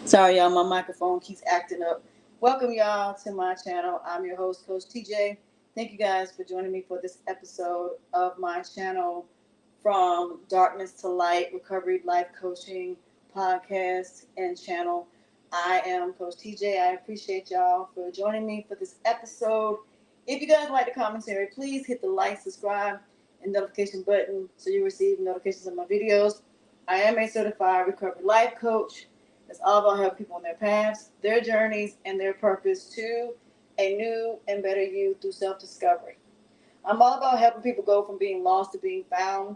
Sorry, y'all, my microphone keeps acting up. Welcome, y'all, to my channel. I'm your host, Coach TJ. Thank you guys for joining me for this episode of my channel, From Darkness to Light Recovery Life Coaching podcast and channel. I am Coach TJ. I appreciate y'all for joining me for this episode. If you guys like the commentary, please hit the like, subscribe, and notification button so you receive notifications of my videos. I am a certified recovery life coach. It's all about helping people on their paths, their journeys, and their purpose to a new and better you through self-discovery. I'm all about helping people go from being lost to being found,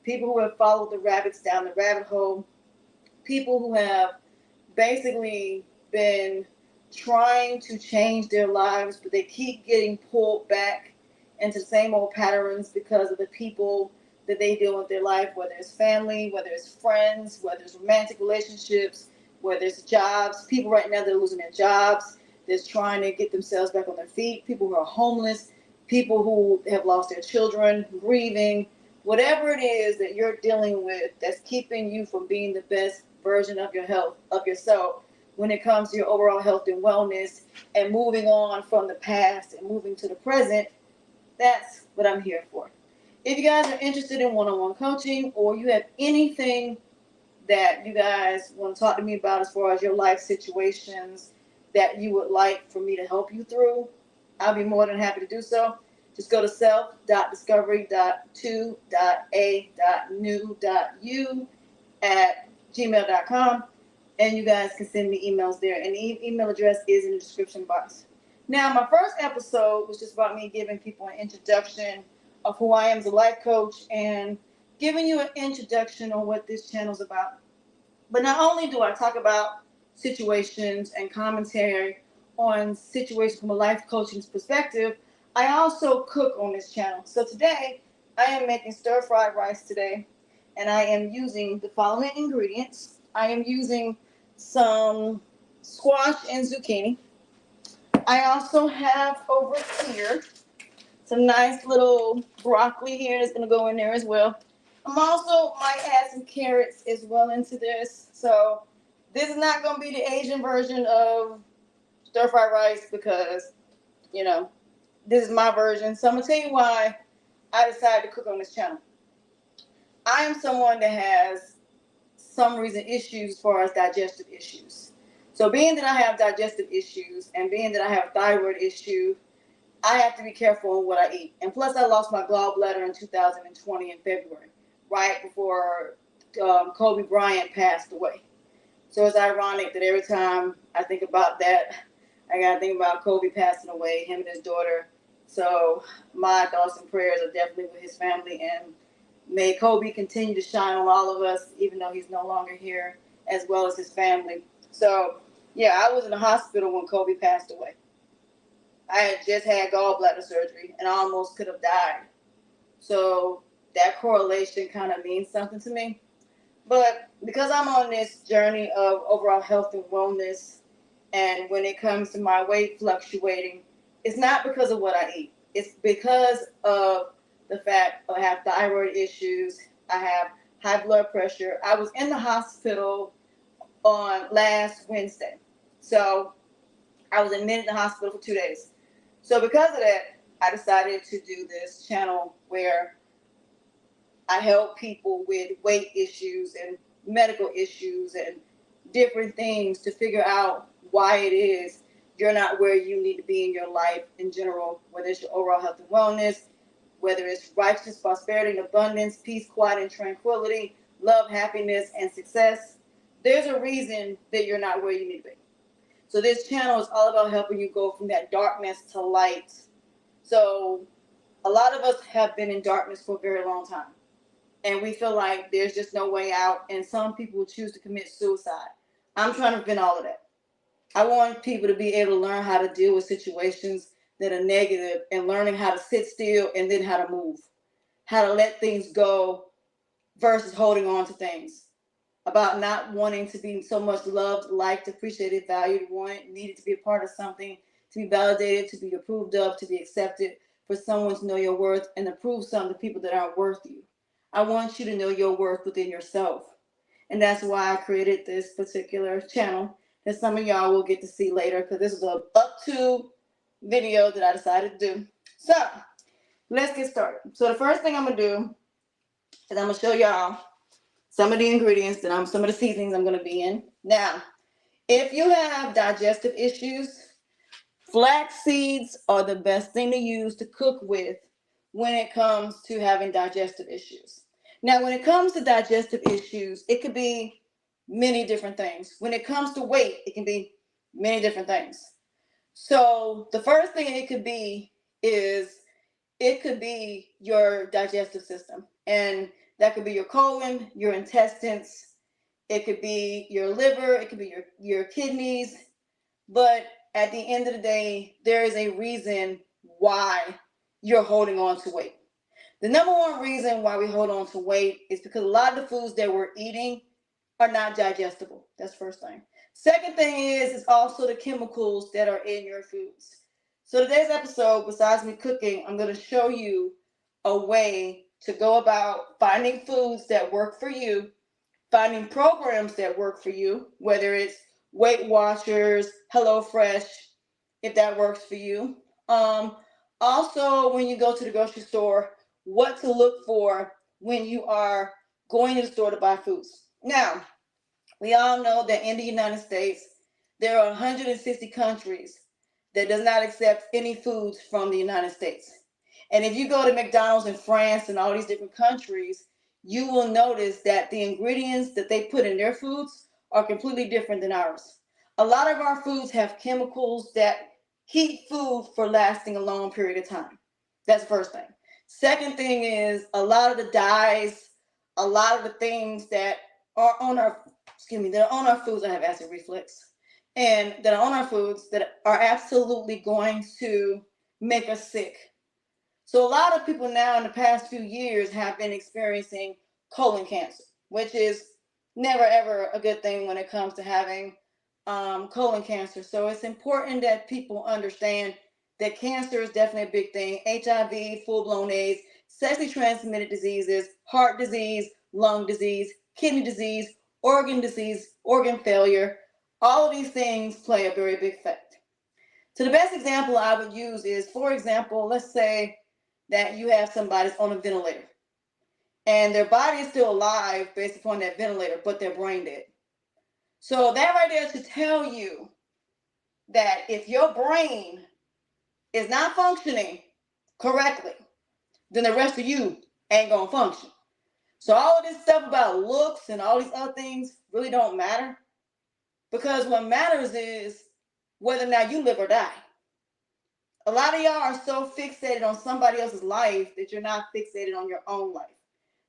people who have followed the rabbits down the rabbit hole, people who have basically been trying to change their lives, but they keep getting pulled back into the same old patterns because of the people that they deal with their life, whether it's family, whether it's friends, whether it's romantic relationships, whether it's jobs. People right now, they're losing their jobs. They're trying to get themselves back on their feet. People who are homeless, people who have lost their children, grieving, whatever it is that you're dealing with that's keeping you from being the best version of your health, of yourself, when it comes to your overall health and wellness and moving on from the past and moving to the present. That's what I'm here for. If you guys are interested in one-on-one coaching, or you have anything that you guys want to talk to me about as far as your life situations that you would like for me to help you through, I'll be more than happy to do so. Just go to self.discovery.2.a.new.u@gmail.com, and you guys can send me emails there. And the email address is in the description box. Now, my first episode was just about me giving people an introduction of who I am as a life coach and giving you an introduction on what this channel is about. But not only do I talk about situations and commentary on situations from a life coaching perspective, I also cook on this channel. So today, I am making stir-fried rice today, and I am using the following ingredients. I am using some squash and zucchini. I also have over here some nice little broccoli here that's going to go in there as well. I'm also might add some carrots as well into this. So this is not going to be the Asian version of stir-fried rice because, this is my version. So I'm going to tell you why I decided to cook on this channel. I am someone that has some reason issues as far as digestive issues. So being that I have digestive issues and being that I have a thyroid issue, I have to be careful on what I eat. And plus, I lost my gallbladder in 2020 in February, right before Kobe Bryant passed away. So it's ironic that every time I think about that, I got to think about Kobe passing away, him and his daughter. So my thoughts and prayers are definitely with his family. And may Kobe continue to shine on all of us, even though he's no longer here, as well as his family. So, yeah, I was in the hospital when Kobe passed away. I had just had gallbladder surgery and I almost could have died. So that correlation kind of means something to me. But because I'm on this journey of overall health and wellness, and when it comes to my weight fluctuating, it's not because of what I eat. It's because of the fact I have thyroid issues. I have high blood pressure. I was in the hospital on last Wednesday. So I was admitted in the hospital for 2 days. So because of that, I decided to do this channel where I help people with weight issues and medical issues and different things to figure out why it is you're not where you need to be in your life in general, whether it's your overall health and wellness, whether it's righteousness, prosperity, and abundance, peace, quiet, and tranquility, love, happiness, and success. There's a reason that you're not where you need to be. So this channel is all about helping you go from that darkness to light. So a lot of us have been in darkness for a very long time. And we feel like there's just no way out. And some people choose to commit suicide. I'm trying to prevent all of that. I want people to be able to learn how to deal with situations that are negative and learning how to sit still and then how to move. How to let things go versus holding on to things. About not wanting to be so much loved, liked, appreciated, valued, wanted, needed to be a part of something, to be validated, to be approved of, to be accepted, for someone to know your worth and to prove something to people that aren't worth you. I want you to know your worth within yourself. And that's why I created this particular channel that some of y'all will get to see later, because this is a up to video that I decided to do. So let's get started. So the first thing I'm gonna do is I'm gonna show y'all some of the ingredients that some of the seasonings I'm gonna be in. Now, if you have digestive issues, flax seeds are the best thing to use to cook with when it comes to having digestive issues. Now, when it comes to digestive issues, it could be many different things. When it comes to weight, it can be many different things. So the first thing it could be is it could be your digestive system. And that could be your colon, your intestines, it could be your liver, it could be your kidneys. But at the end of the day, there is a reason why you're holding on to weight. The number one reason why we hold on to weight is because a lot of the foods that we're eating are not digestible. That's the first thing. Second thing is also the chemicals that are in your foods. So today's episode, besides me cooking, I'm going to show you a way to go about finding foods that work for you, finding programs that work for you, whether it's Weight Watchers, HelloFresh, if that works for you. Also, when you go to the grocery store, what to look for when you are going to the store to buy foods. Now, we all know that in the United States, there are 160 countries that does not accept any foods from the United States. And if you go to McDonald's in France and all these different countries, you will notice that the ingredients that they put in their foods are completely different than ours. A lot of our foods have chemicals that keep food for lasting a long period of time. That's the first thing. Second thing is a lot of the dyes, a lot of the things that are on our, that are on our foods. I have acid reflux. And that are on our foods that are absolutely going to make us sick. So a lot of people now in the past few years have been experiencing colon cancer, which is never ever a good thing when it comes to having colon cancer. So it's important that people understand that cancer is definitely a big thing. HIV, full-blown AIDS, sexually transmitted diseases, heart disease, lung disease, kidney disease, organ failure. All of these things play a very big effect. So the best example I would use is, for example, let's say that you have somebody that's on a ventilator and their body is still alive based upon that ventilator, but they're brain dead. So that right there should tell you that if your brain is not functioning correctly, then the rest of you ain't gonna function. So all of this stuff about looks and all these other things really don't matter, because what matters is whether or not you live or die. A lot of y'all are so fixated on somebody else's life that you're not fixated on your own life.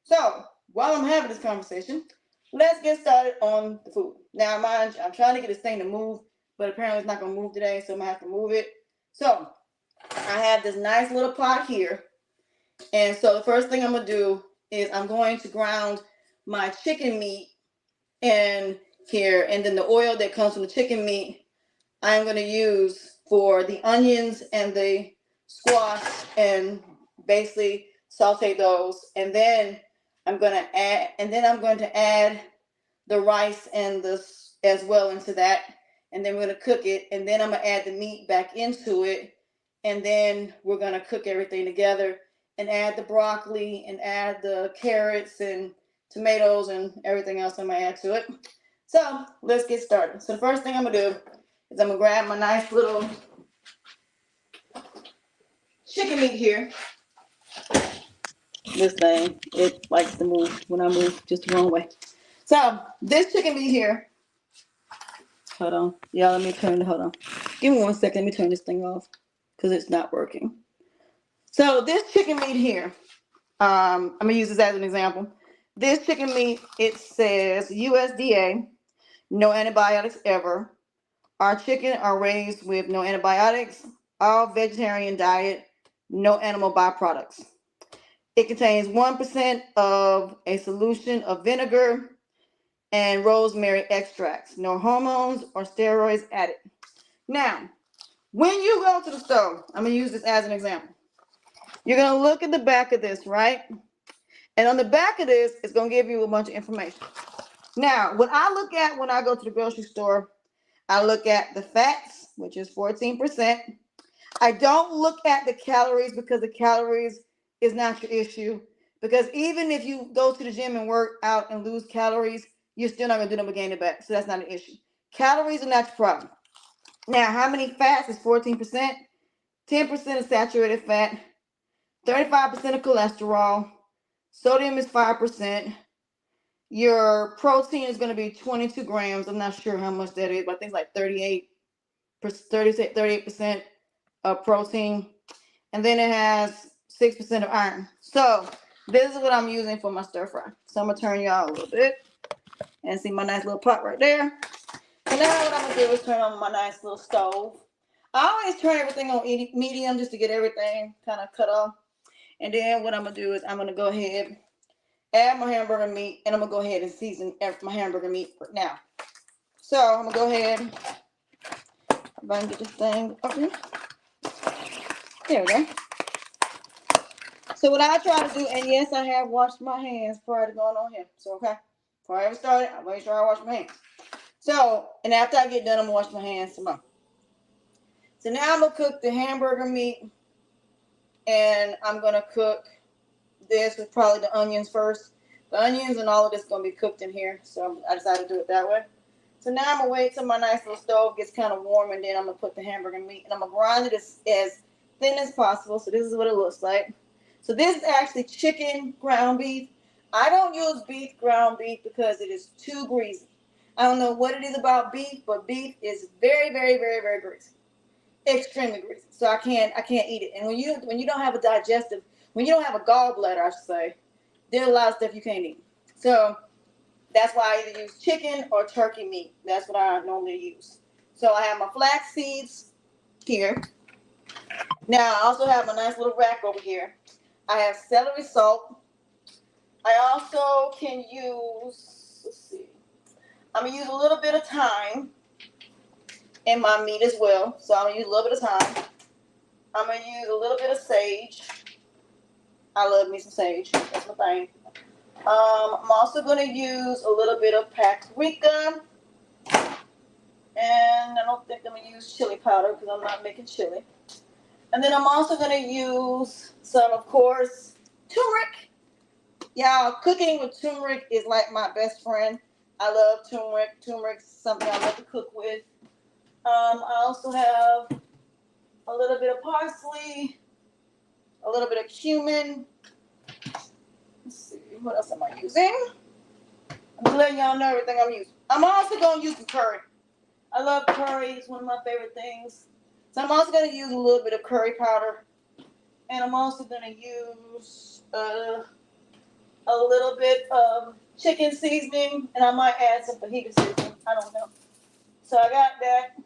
So while I'm having this conversation, let's get started on the food. Now, mind you, I'm trying to get this thing to move, but apparently it's not going to move today, so I'm going to have to move it. So I have this nice little pot here. And so the first thing I'm going to do is I'm going to ground my chicken meat in here. And then the oil that comes from the chicken meat, I'm going to use for the onions and the squash, and basically saute those. And then I'm going to add the rice and this as well into that. And then we're going to cook it. And then I'm going to add the meat back into it. And then we're going to cook everything together and add the broccoli and add the carrots and tomatoes and everything else I'm going to add to it. So let's get started. So the first thing I'm going to do is I'm going to grab my nice little chicken meat here. This thing, it likes to move when I move just the wrong way. So this chicken meat here, hold on. Y'all, hold on. Give me 1 second. Let me turn this thing off because it's not working. So this chicken meat here, I'm going to use this as an example. This chicken meat, it says USDA, no antibiotics ever. Our chicken are raised with no antibiotics, all vegetarian diet, no animal byproducts. It contains 1% of a solution of vinegar and rosemary extracts, no hormones or steroids added. Now, when you go to the store, I'm going to use this as an example. You're going to look at the back of this, right? And on the back of this, it's going to give you a bunch of information. Now, what I look at when I go to the grocery store, I look at the fats, which is 14%. I don't look at the calories because the calories is not your issue. Because even if you go to the gym and work out and lose calories, you're still not gonna do them to gain it back. So that's not an issue. Calories are not your problem. Now, how many fats is 14%? 10% is saturated fat, 35% of cholesterol, sodium is 5%. Your protein is going to be 22 grams. I'm not sure how much that is, but I think it's like 38% of protein. And then it has 6% of iron. So this is what I'm using for my stir fry. So I'm going to turn y'all a little bit and see my nice little pot right there. So now what I'm going to do is turn on my nice little stove. I always turn everything on medium just to get everything kind of cut off. And then what I'm going to do is I'm going to go ahead, add my hamburger meat, and I'm going to go ahead and season my hamburger meat now. So I'm going to go ahead, if I can get this thing up here. There we go. So what I try to do, and yes, I have washed my hands prior to going on here. So, okay, before I ever started, I made sure I wash my hands. So, and after I get done, I'm going to wash my hands some more. So now I'm going to cook the hamburger meat, and I'm going to cook this with probably the onions first. The onions and all of this is going to be cooked in here, so I decided to do it that way. So now I'm going to wait till my nice little stove gets kind of warm, and then I'm going to put the hamburger meat, and I'm going to grind it as thin as possible. So this is what it looks like. So this is actually chicken ground beef. I don't use beef ground beef because it is too greasy. I don't know what it is about beef, but beef is very, very, very, very greasy. Extremely greasy. So I can't eat it. And when you don't have a digestive, when you don't have a gallbladder, I should say, there's a lot of stuff you can't eat. So that's why I either use chicken or turkey meat. That's what I normally use. So I have my flax seeds here. Now I also have my nice little rack over here. I have celery salt. I also can use, let's see, I'm going to use a little bit of thyme in my meat as well. So I'm going to use a little bit of thyme. I'm going to use a little bit of sage. I love me some sage. That's my thing. I'm also going to use a little bit of paprika. And I don't think I'm going to use chili powder because I'm not making chili. And then I'm also going to use some, of course, turmeric. Y'all, cooking with turmeric is like my best friend. I love turmeric. Turmeric is something I love to cook with. I also have a little bit of parsley, a little bit of cumin. Let's see, what else am I using? I'm just letting y'all know everything I'm using. I'm also going to use some curry. I love curry. It's one of my favorite things. So I'm also going to use a little bit of curry powder. And I'm also going to use a little bit of chicken seasoning. And I might add some fajita seasoning. I don't know. So I got that.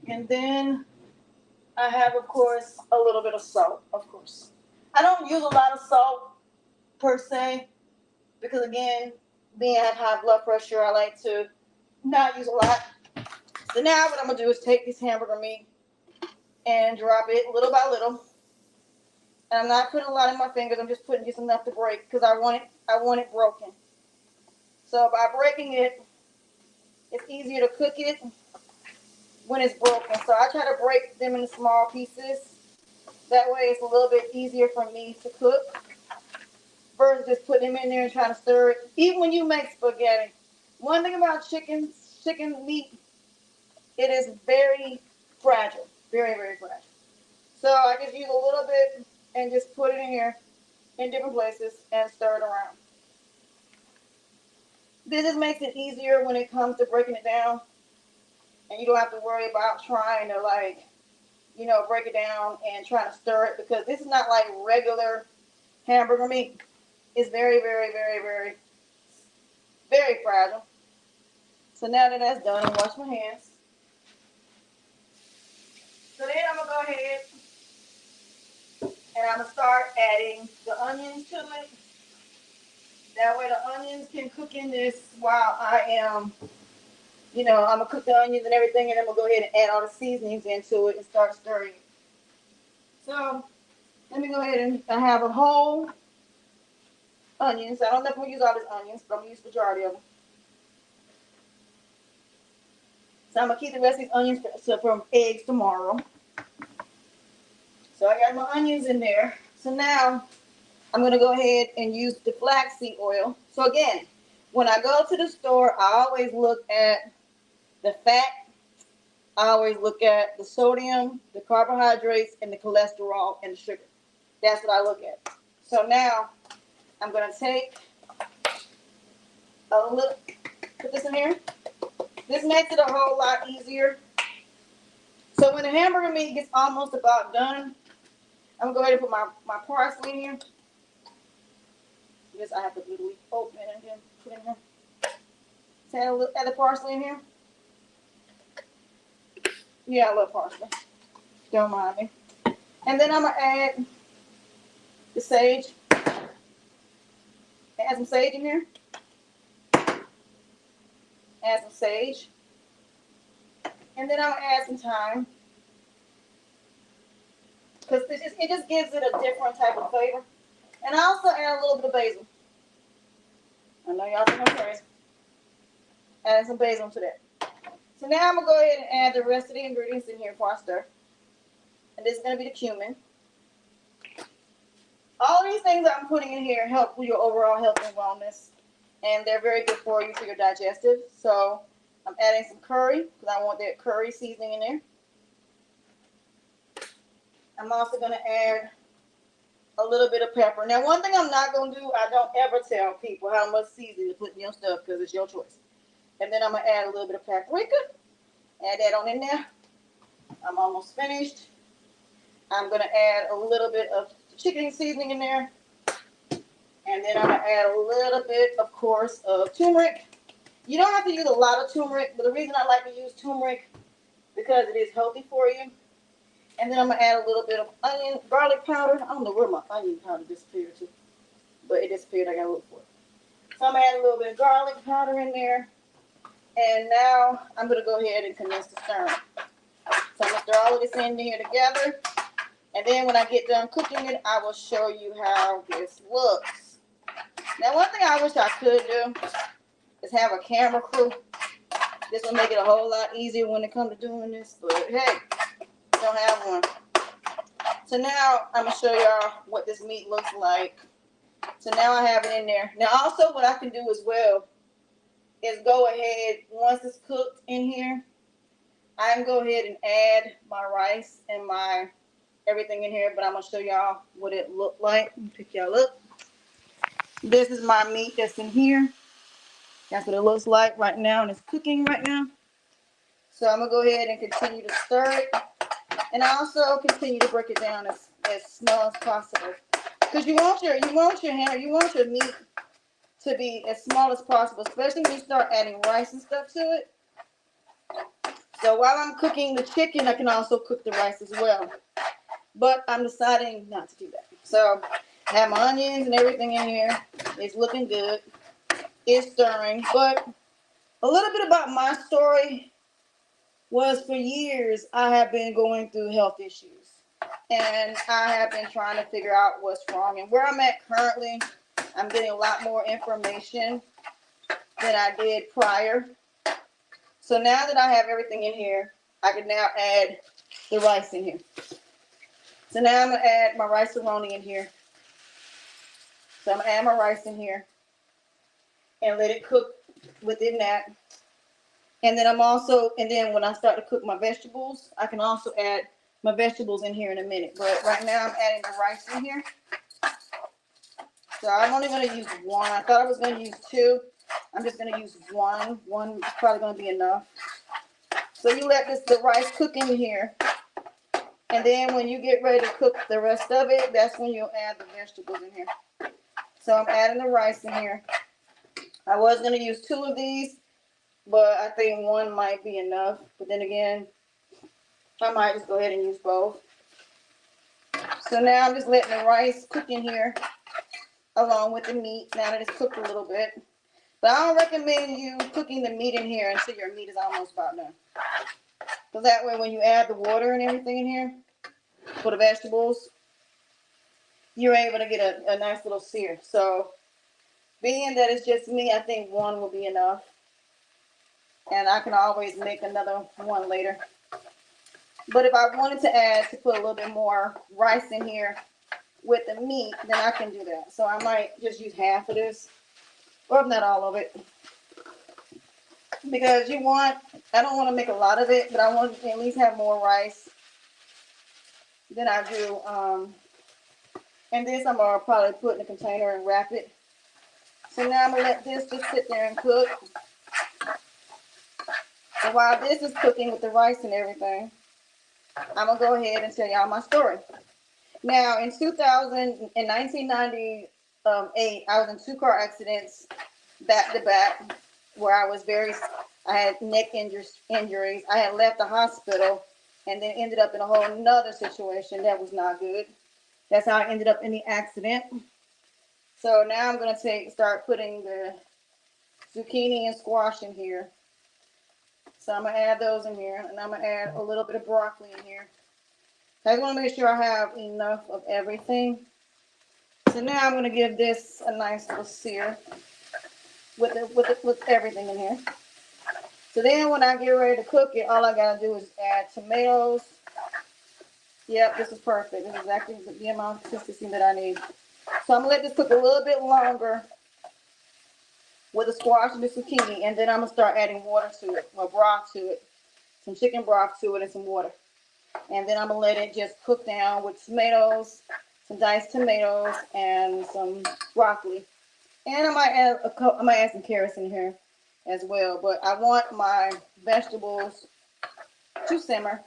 And then I have, of course, a little bit of salt, of course. I don't use a lot of salt per se. Because, again, being I have high blood pressure, I like to not use a lot. So now what I'm going to do is take this hamburger meat and drop it little by little. And I'm not putting a lot in my fingers. I'm just putting just enough to break because I want it broken. So by breaking it, it's easier to cook it when it's broken. So I try to break them into small pieces. That way it's a little bit easier for me to cook versus just putting them in there and trying to stir it. Even when you make spaghetti, one thing about chicken meat, it is very fragile. Very, very fragile. So I just use a little bit and just put it in here in different places and stir it around. This just makes it easier when it comes to breaking it down. And you don't have to worry about trying to break it down and trying to stir it because this is not like regular hamburger meat. It's very, very, very, very, very fragile. So now that that's done, I'm wash my hands. So then I'm going to go ahead and I'm going to start adding the onions to it. That way the onions can cook in this while I am, I'm going to cook the onions and everything, and then I'm going to go ahead and add all the seasonings into it and start stirring it. So let me go ahead and I have a whole onions. I don't know if I'm going to use all these onions, but I'm going to use the majority of them. So I'm gonna keep the rest of these onions from eggs tomorrow. So I got my onions in there. So now I'm gonna go ahead and use the flaxseed oil. So again, when I go to the store, I always look at the fat. I always look at the sodium, the carbohydrates, and the cholesterol and the sugar. That's what I look at. So now I'm gonna take a little, put this in here. This makes it a whole lot easier. So when the hamburger meat gets almost about done, I'm gonna go ahead and put my parsley in here. Yes, I have to literally open it and then put it in here. Add the parsley in here. Yeah, I love parsley. Don't mind me. And then I'm gonna add the sage. Add some sage in here. Add some sage. And then I'm gonna add some thyme. Because it just gives it a different type of flavor. And I also add a little bit of basil. I know y'all think I'm crazy. Add some basil to that. So now I'm gonna go ahead and add the rest of the ingredients in here before I stir. And this is gonna be the cumin. All these things that I'm putting in here help with your overall health and wellness. And they're very good for you, for your digestive. So I'm adding some curry because I want that curry seasoning in there. I'm also going to add a little bit of pepper. Now, one thing I'm not going to do, I don't ever tell people how much seasoning to put in your stuff because it's your choice. And then I'm going to add a little bit of paprika. Add that on in there. I'm almost finished. I'm going to add a little bit of chicken seasoning in there. And then I'm going to add a little bit, of course, of turmeric. You don't have to use a lot of turmeric, but the reason I like to use turmeric because it is healthy for you. And then I'm going to add a little bit of garlic powder. I don't know where my onion powder disappeared to, but it disappeared. I got to look for it. So I'm going to add a little bit of garlic powder in there. And now I'm going to go ahead and commence the stirring. So I'm going to stir all of this in here together. And then when I get done cooking it, I will show you how this looks. Now, one thing I wish I could do is have a camera crew. This will make it a whole lot easier when it comes to doing this. But hey, don't have one. So now I'm going to show y'all what this meat looks like. So now I have it in there. Now also what I can do as well is go ahead, once it's cooked in here, I can go ahead and add my rice and my everything in here. But I'm going to show y'all what it looked like. Let me pick y'all up. This is my meat that's in here. That's what it looks like right now, and it's cooking right now. So I'm gonna go ahead and continue to stir it, and I also continue to break it down as small as possible, because you want your meat to be as small as possible, especially when you start adding rice and stuff to it. So while I'm cooking the chicken, I can also cook the rice as well, but I'm deciding not to do that. So I have my onions and everything in here. It's looking good. It's stirring, but a little bit about my story was for years I have been going through health issues, and I have been trying to figure out what's wrong. And where I'm at currently, I'm getting a lot more information than I did prior. So now that I have everything in here, I can now add the rice in here. So now I'm going to add my rice-a-roni in here. So I'm going to add my rice in here and let it cook within that. And then when I start to cook my vegetables, I can also add my vegetables in here in a minute. But right now I'm adding the rice in here. So I'm only going to use one. I thought I was going to use two. I'm just going to use one. One is probably going to be enough. So you let the rice cook in here. And then when you get ready to cook the rest of it, that's when you'll add the vegetables in here. So I'm adding the rice in here. I was going to use two of these, but I think one might be enough. But then again, I might just go ahead and use both. So now I'm just letting the rice cook in here along with the meat now that it's cooked a little bit. But I don't recommend you cooking the meat in here until your meat is almost about done. So that way when you add the water and everything in here for the vegetables, you're able to get a nice little sear. So being that it's just me, I think one will be enough. and I can always make another one later. But if I wanted to put a little bit more rice in here with the meat, then I can do that. So I might just use half of this, or if not all of it, because I don't want to make a lot of it, but I want to at least have more rice than I do. And this I'm gonna probably put in a container and wrap it. So now I'm gonna let this just sit there and cook. And while this is cooking with the rice and everything, I'm gonna go ahead and tell y'all my story. Now, in 1998, I was in 2 car accidents back to back, where I had neck injuries. I had left the hospital and then ended up in a whole nother situation that was not good. That's how I ended up in the accident. So now I'm gonna start putting the zucchini and squash in here. So I'm gonna add those in here, and I'm gonna add a little bit of broccoli in here. I just want to make sure I have enough of everything. So now I'm going to give this a nice little sear with everything in here. So then when I get ready to cook it, all I got to do is add tomatoes. Yep, this is perfect. This is exactly the amount of consistency that I need. So I'm going to let this cook a little bit longer with the squash and the zucchini, and then I'm going to start adding water to it, or broth to it, some chicken broth to it, and some water. And then I'm gonna let it just cook down with tomatoes, some diced tomatoes, and some broccoli. And I might add some carrots in here as well. But I want my vegetables to simmer.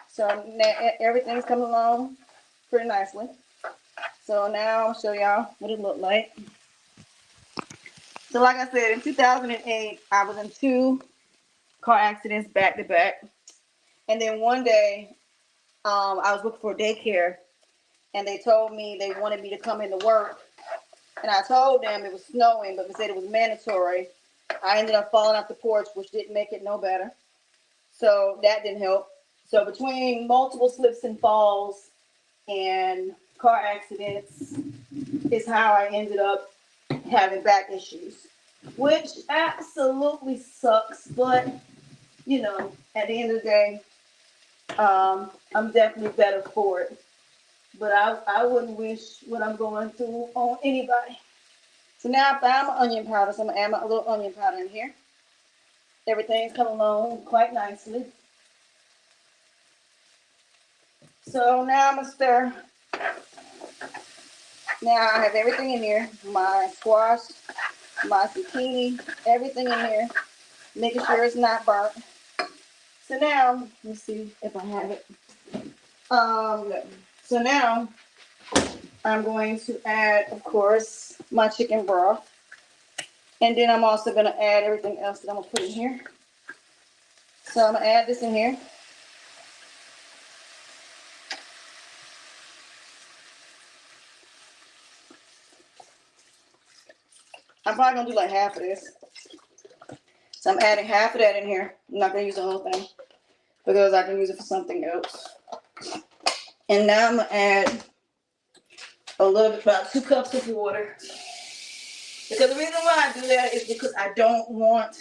So everything's coming along pretty nicely. So now I'll show y'all what it looked like. So like I said, in 2008, I was in 2 car accidents back to back. And then one day, I was looking for daycare, and they told me they wanted me to come into work. And I told them it was snowing, but they said it was mandatory. I ended up falling off the porch, which didn't make it no better. So that didn't help. So between multiple slips and falls and car accidents is how I ended up having back issues, which absolutely sucks. But, at the end of the day, I'm definitely better for it. But I wouldn't wish what I'm going through on anybody. So now I found my onion powder, so I'm going to add my little onion powder in here. Everything's coming along quite nicely. So now I'm going to stir. Now I have everything in here. My squash, my zucchini, everything in here. Making sure it's not burnt. So now, let me see if I have it. So now I'm going to add, of course, my chicken broth. And then I'm also going to add everything else that I'm going to put in here. So I'm going to add this in here. I'm probably going to do like half of this. So I'm adding half of that in here. I'm not going to use the whole thing because I can use it for something else. And now I'm going to add a little bit, about 2 cups of water. Because the reason why I do that is because I don't want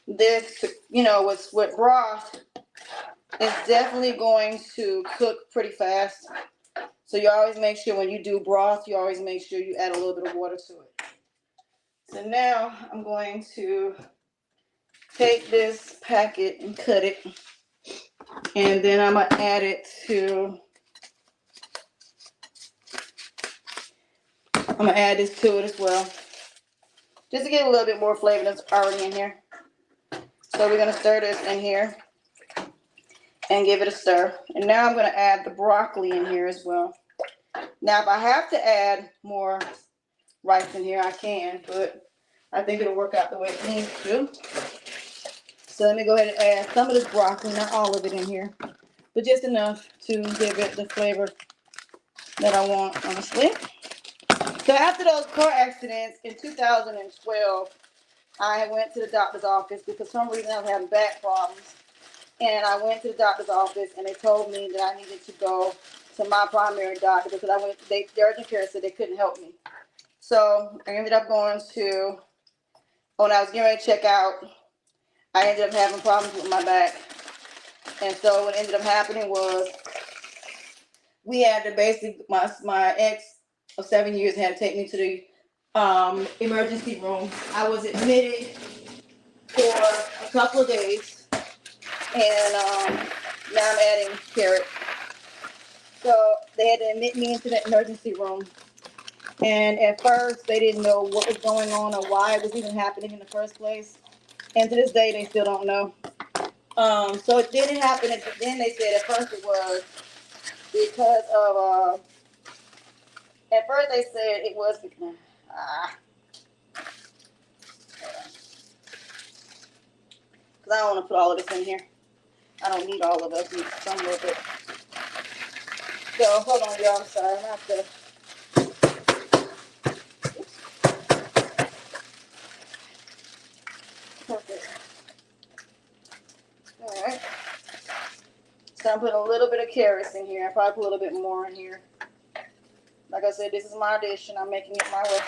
this to, with broth, it's definitely going to cook pretty fast. So you always make sure when you do broth, you always make sure you add a little bit of water to it. So now I'm going to take this packet and cut it. And then I'm going to add it to, I'm going to add this to it as well. Just to get a little bit more flavor that's already in here. So we're going to stir this in here and give it a stir. And now I'm going to add the broccoli in here as well. Now, if I have to add more rice in here, I can, but I think it'll work out the way it needs to. So let me go ahead and add some of this broccoli, not all of it in here, but just enough to give it the flavor that I want, honestly. So after those car accidents in 2012, I went to the doctor's office because for some reason I was having back problems. And I went to the doctor's office and they told me that I needed to go to my primary doctor because the urgent care said they couldn't help me. So I ended up going to when I was getting ready to check out, I ended up having problems with my back. And so what ended up happening was we had to basically, my ex of 7 years had to take me to the emergency room. I was admitted for a couple of days, and now I'm adding carrot. So they had to admit me into the emergency room. And at first, they didn't know what was going on or why it was even happening in the first place. And to this day, they still don't know. So it didn't happen. Then they said at first it was because of, at first they said it was, because I don't want to put all of this in here. I don't need all of it. I need some of it. So hold on, y'all. I'm sorry. I have to. Perfect. All right. So I'm putting a little bit of carrots in here. I probably put a little bit more in here. Like I said, this is my dish, and I'm making it my way.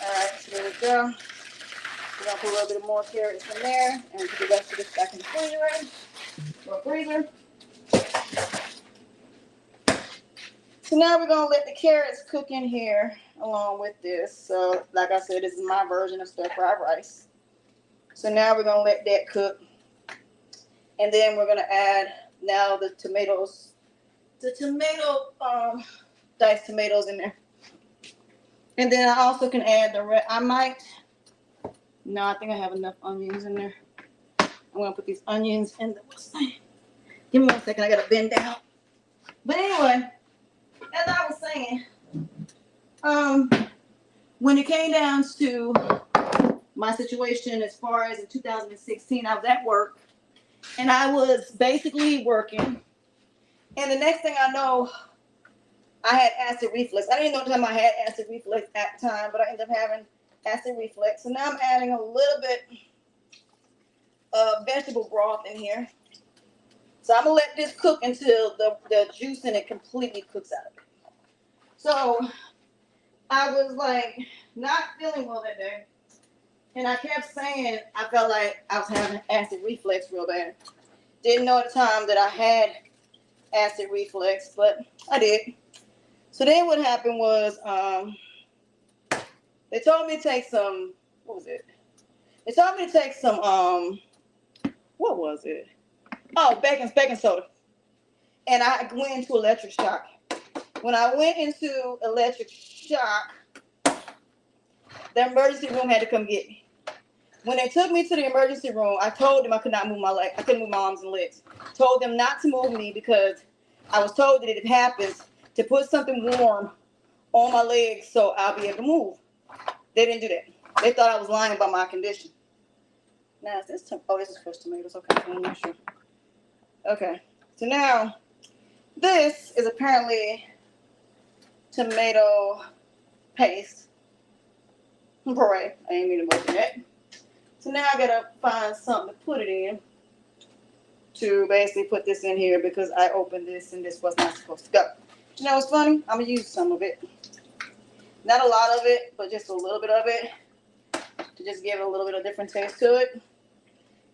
All right, so there we go. We're gonna put a little bit more carrots in there, and put the rest of this back in the freezer. So now we're gonna let the carrots cook in here along with this. So, like I said, this is my version of stir-fried rice. So now we're gonna let that cook, and then we're gonna add now the tomatoes, diced tomatoes in there, and then I also can add the red. I think I have enough onions in there. I'm gonna put these onions in the. Give me 1 second. I gotta bend down. But anyway, as I was saying, when it came down to my situation as far as in 2016, I was at work, and I was basically working, and the next thing I know, I had acid reflux. I didn't know at the time I had acid reflux at the time, but I ended up having acid reflux. So now I'm adding a little bit of vegetable broth in here. So I'm gonna let this cook until the juice in it completely cooks out of it. So I was like not feeling well that day, and I kept saying I felt like I was having acid reflux real bad. Didn't know at the time that I had acid reflux, but I did. So then what happened was they told me to take some, what was it? They told me to take some what was it? Oh, baking soda. And I went into electric shock. When I went into electric shock, the emergency room had to come get me. When they took me to the emergency room, I told them I could not move my leg. I couldn't move my arms and legs. Told them not to move me because I was told that if it happens, to put something warm on my legs so I'll be able to move. They didn't do that. They thought I was lying about my condition. Now, is this, this is fresh tomatoes. Okay, I'm not sure. Okay, so now this is apparently tomato paste. Puree. I ain't mean to mention that. So now I gotta find something to put it in to basically put this in here because I opened this and this was not supposed to go. You know what's funny? I'm gonna use some of it. Not a lot of it, but just a little bit of it to just give it a little bit of different taste to it.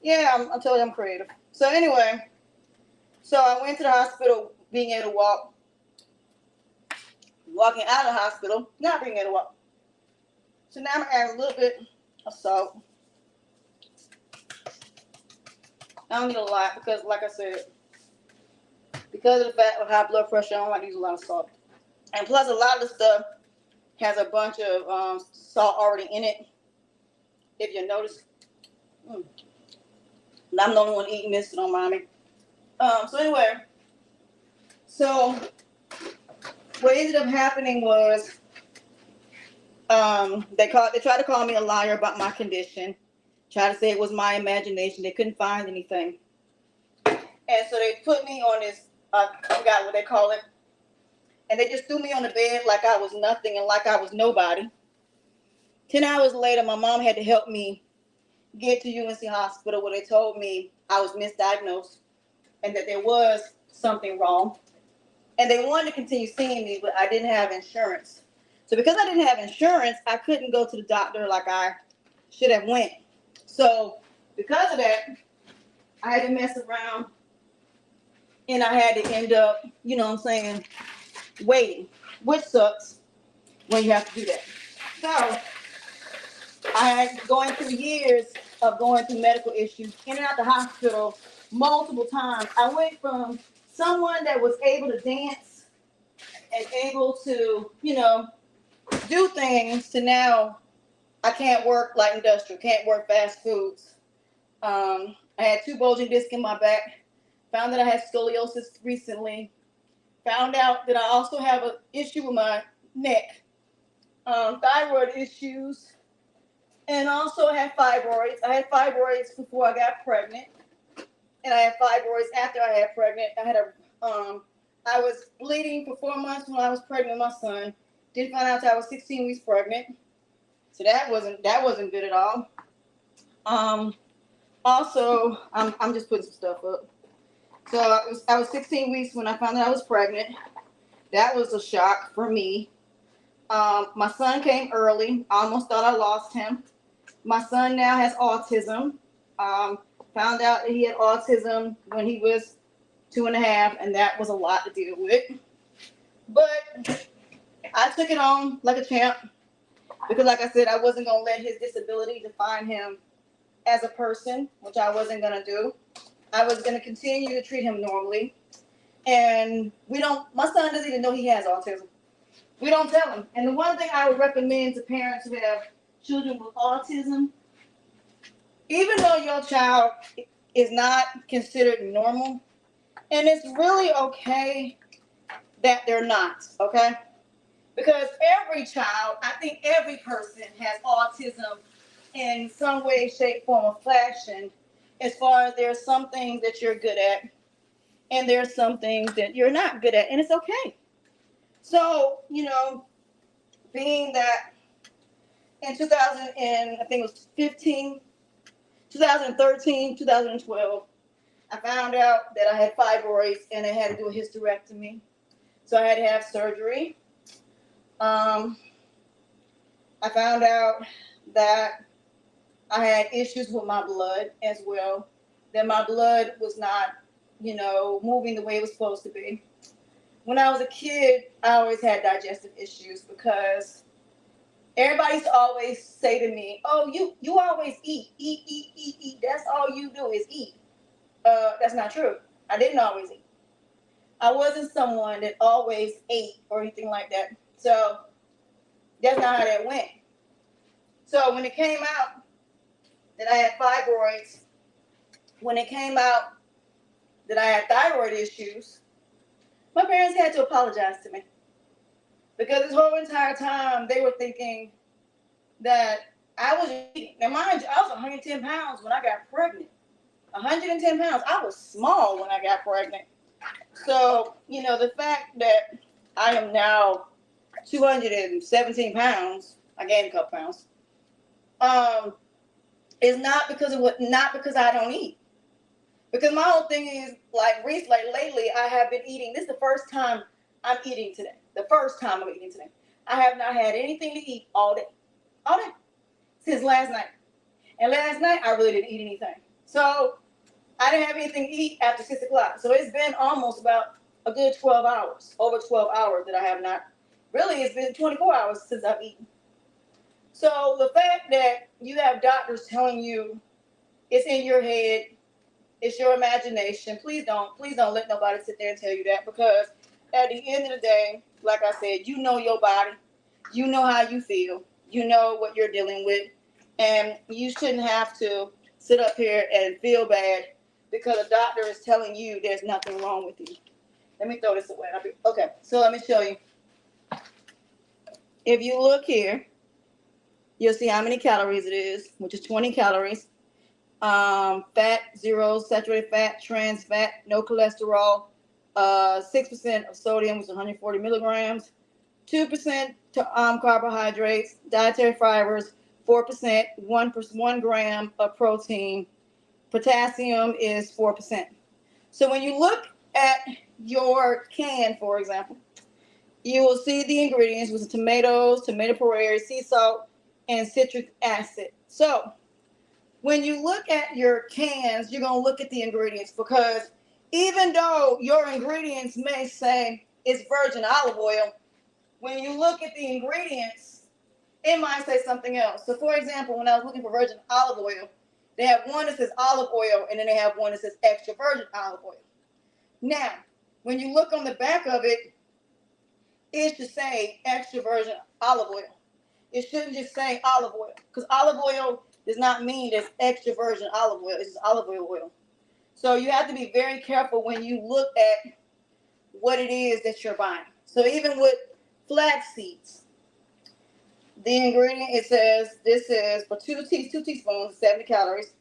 Yeah, I'm telling you, I'm creative. So anyway, so I went to the hospital being able to walk. Walking out of the hospital, not being able to walk. So now I'm gonna add a little bit of salt. I don't need a lot because, like I said, because of the fact of high blood pressure, I don't like to use a lot of salt. And plus, a lot of the stuff has a bunch of salt already in it. If you notice, I'm the only one eating this, so don't mind me. So anyway, so what ended up happening was they tried to call me a liar about my condition. Tried to say it was my imagination. They couldn't find anything. And so they put me on this, I forgot what they call it. And they just threw me on the bed like I was nothing and like I was nobody. 10 hours later, my mom had to help me get to UNC Hospital where they told me I was misdiagnosed and that there was something wrong. And they wanted to continue seeing me, but I didn't have insurance. So because I didn't have insurance, I couldn't go to the doctor like I should have went. So because of that, I had to mess around and I had to end up, you know what I'm saying, waiting, which sucks when you have to do that. So I had going through years of going through medical issues, in and out the hospital multiple times. I went from someone that was able to dance and able to, do things to now I can't work light industrial, can't work fast foods. I had 2 bulging discs in my back. Found that I had scoliosis recently. Found out that I also have an issue with my neck, thyroid issues, and also I had fibroids. I had fibroids before I got pregnant, and I had fibroids after I had pregnant. I was bleeding for 4 months when I was pregnant with my son. Didn't find out until I was 16 weeks pregnant, so that wasn't good at all. Also, I'm just putting some stuff up. So I was 16 weeks when I found out I was pregnant. That was a shock for me. My son came early. I almost thought I lost him. My son now has autism. Found out that he had autism when he was 2.5, and that was a lot to deal with. But I took it on like a champ because, like I said, I wasn't going to let his disability define him as a person, which I wasn't going to do. I was going to continue to treat him normally. And my son doesn't even know he has autism. We don't tell him. And the one thing I would recommend to parents who have children with autism, even though your child is not considered normal, and it's really okay that they're not, okay? Because every child, I think every person has autism in some way, shape, form, or fashion, as far as there's some things that you're good at, and there's some things that you're not good at, and it's okay. So, being that in 2000 and I think it was 2013, 2012, I found out that I had fibroids and I had to do a hysterectomy. So I had to have surgery. I found out that I had issues with my blood as well, that my blood was not, moving the way it was supposed to be. When I was a kid, I always had digestive issues because everybody used to always say to me, "Oh, you always eat. That's all you do is eat." That's not true. I didn't always eat. I wasn't someone that always ate or anything like that. So that's not how that went. So when it came out that I had fibroids, when it came out that I had thyroid issues, my parents had to apologize to me. Because this whole entire time, they were thinking that I was eating. Now, mind you, I was 110 pounds when I got pregnant. 110 pounds. I was small when I got pregnant. So, the fact that I am now 217 pounds, I gained a couple pounds, is not because I don't eat. Because my whole thing is, lately, I have been eating. This is the first time I'm eating today. The first time I'm eating today. I have not had anything to eat all day. All day. Since last night. And last night, I really didn't eat anything. So, I didn't have anything to eat after 6 o'clock. So, it's been almost about a good 12 hours. Over 12 hours that I have not. Really, it's been 24 hours since I've eaten. So, the fact that you have doctors telling you it's in your head, it's your imagination. Please don't let nobody sit there and tell you that, because at the end of the day, like I said, you know your body. You know how you feel. You know what you're dealing with. And you shouldn't have to sit up here and feel bad because a doctor is telling you there's nothing wrong with you. Let me throw this away. Okay, so let me show you. If you look here, you'll see how many calories it is, which is 20 calories. Fat, 0, saturated fat, trans fat, no cholesterol, 6% of sodium, which is 140 milligrams, 2% carbohydrates, dietary fibers, 4%, 1 gram of protein. Potassium is 4%. So when you look at your can, for example, you will see the ingredients with tomatoes, tomato puree, sea salt, and citric acid. So when you look at your cans, you're going to look at the ingredients, because even though your ingredients may say it's virgin olive oil, when you look at the ingredients, it might say something else. So for example, when I was looking for virgin olive oil, they have one that says olive oil, and then they have one that says extra virgin olive oil. Now, when you look on the back of it, it should say extra virgin olive oil. It shouldn't just say olive oil, because olive oil does not mean there's extra virgin olive oil. It's just olive oil. So you have to be very careful when you look at what it is that you're buying. So even with flax seeds, the ingredient, it says this is for 2 teaspoons, 70 calories,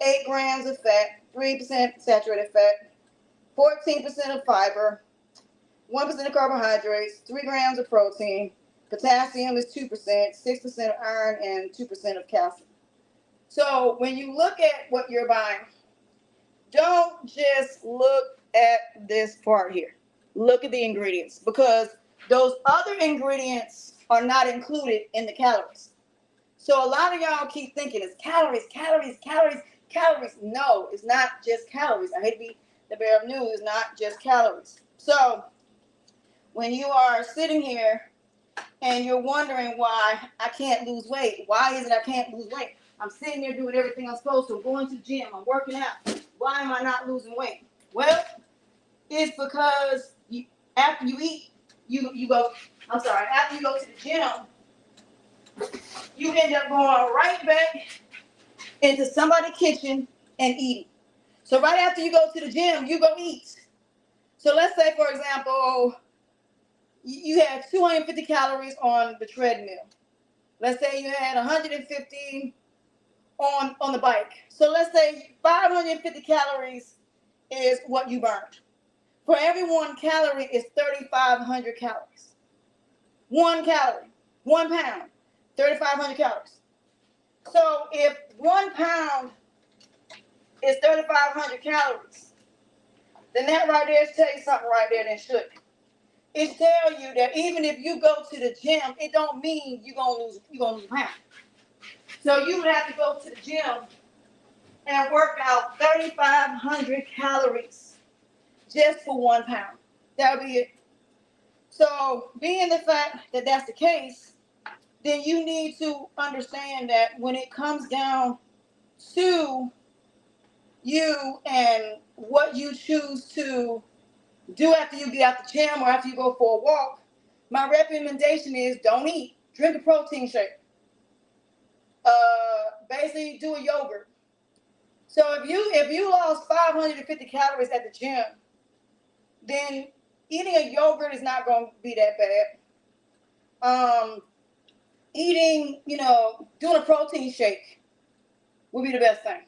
8 grams of fat, 3% saturated fat, 14% of fiber, 1% of carbohydrates, 3 grams of protein. Potassium is 2%, 6% of iron, and 2% of calcium. So when you look at what you're buying, don't just look at this part here. Look at the ingredients, because those other ingredients are not included in the calories. So a lot of y'all keep thinking it's calories, calories, calories, calories. No, it's not just calories. I hate to be the bearer of news, it's not just calories. So when you are sitting here and you're wondering why I can't lose weight, why is it I can't lose weight? I'm sitting there doing everything I'm supposed to. I'm going to the gym, I'm working out. Why am I not losing weight? Well, it's because after you eat, after you go to the gym, you end up going right back into somebody's kitchen and eating. So right after you go to the gym, you go eat. So let's say, for example, you had 250 calories on the treadmill. Let's say you had 150 on the bike. So let's say 550 calories is what you burned. For every 1 calorie is 3,500 calories. 1 calorie, 1 pound, 3,500 calories. So if 1 pound is 3,500 calories, then that right there tells you something right there that shouldn't. It tells you that even if you go to the gym, it don't mean you're gonna lose a pound. So you would have to go to the gym and work out 3,500 calories just for 1 pound. That would be it. So being the fact that that's the case, then you need to understand that when it comes down to you and what you choose to do after you get out the gym or after you go for a walk, my recommendation is don't eat. Drink a protein shake. Basically do a yogurt. So if you lost 550 calories at the gym, then eating a yogurt is not going to be that bad. Doing a protein shake would be the best thing.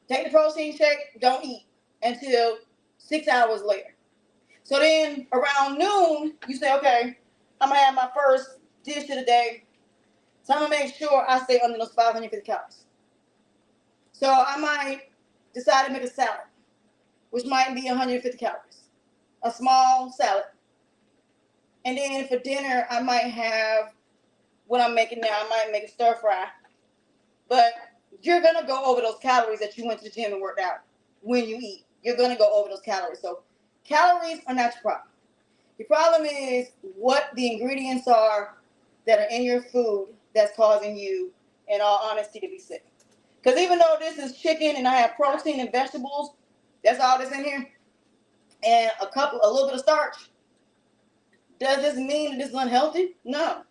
Take the protein shake, don't eat until 6 hours later. So then around noon, you say, okay, I'm going to have my first dish of the day. So I'm going to make sure I stay under those 550 calories. So I might decide to make a salad, which might be 150 calories. A small salad. And then for dinner, I might have what I'm making now. I might make a stir fry. But you're going to go over those calories that you went to the gym and worked out when you eat. You're going to go over those calories. So calories are not your problem. Your problem is what the ingredients are that are in your food that's causing you, in all honesty, to be sick. Because even though this is chicken and I have protein and vegetables, that's all that's in here, and a little bit of starch, does this mean that this is unhealthy? No,